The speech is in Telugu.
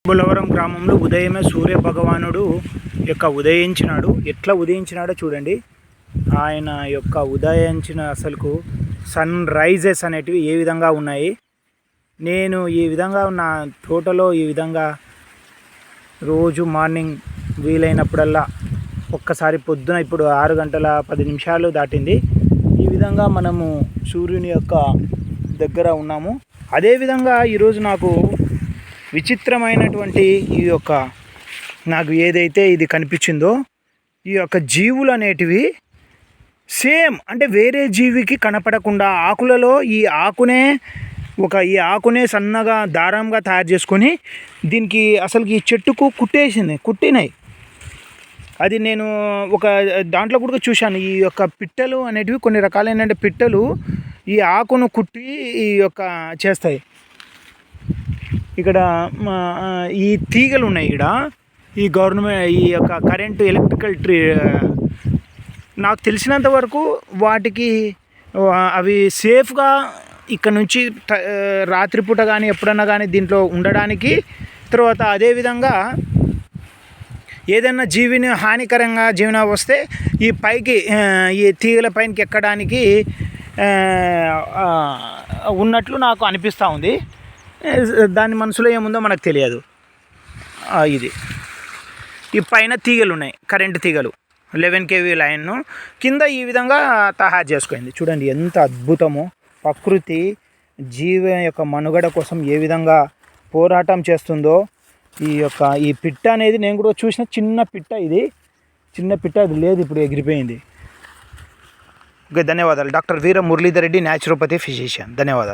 బొలవరం గ్రామంలో ఉదయమే సూర్య భగవానుడు ఉదయించినాడు. ఎట్లా ఉదయించినాడో చూడండి. ఆయన యొక్క ఉదయించిన అసలుకు సన్ రైజెస్ అనేటివి ఏ విధంగా ఉన్నాయి. నేను ఈ విధంగా నా తోటలో ఈ విధంగా రోజు మార్నింగ్ వీలైనప్పుడల్లా ఒక్కసారి పొద్దున, ఇప్పుడు 6:10 దాటింది, ఈ విధంగా మనము సూర్యుని యొక్క దగ్గర ఉన్నాము. అదేవిధంగా ఈరోజు నాకు విచిత్రమైనటువంటి నాకు ఏదైతే ఇది కనిపించిందో, ఈ యొక్క జీవులు అనేటివి సేమ్ అంటే వేరే జీవికి కనపడకుండా ఆకులలో ఈ ఆకునే సన్నగా దారంగా తయారు చేసుకొని దీనికి అసలుకి ఈ చెట్టుకు కుట్టినాయి. అది నేను ఒక దాంట్లో కూడా చూశాను. ఈ యొక్క పిట్టలు అనేటివి కొన్ని రకాలైన పిట్టలు ఈ ఆకును కుట్టి చేస్తాయి. ఇక్కడ ఈ తీగలు ఉన్నాయి. ఇక్కడ ఈ గవర్నమెంట్ ఈ యొక్క కరెంటు ఎలక్ట్రికల్ నాకు తెలిసినంత వరకు వాటికి అవి సేఫ్గా ఇక్కడ నుంచి రాత్రిపూట కానీ ఎప్పుడన్నా కానీ దీంట్లో ఉండడానికి, తర్వాత అదేవిధంగా ఏదైనా జీవిని హానికరంగా జీవన వస్తే ఈ పైకి ఈ తీగల పైనకి ఎక్కడానికి ఉన్నట్లు నాకు అనిపిస్తూ ఉంది. దాని మనసులో ఏముందో మనకు తెలియదు. ఈ పైన తీగలు ఉన్నాయి, కరెంటు తీగలు 11 kV లైన్ను కింద ఈ విధంగా తయారు చేసుకుంది. చూడండి ఎంత అద్భుతమో. ప్రకృతి జీవం యొక్క మనుగడ కోసం ఏ విధంగా పోరాటం చేస్తుందో. ఈ పిట్ట అనేది నేను కూడా చూసిన చిన్న పిట్ట, అది లేదు, ఇప్పుడు ఎగిరిపోయింది. ఓకే, ధన్యవాదాలు. డాక్టర్ వీర మురళీధర్ రెడ్డి, న్యాచురోపతి ఫిజిషియన్. ధన్యవాదాలు.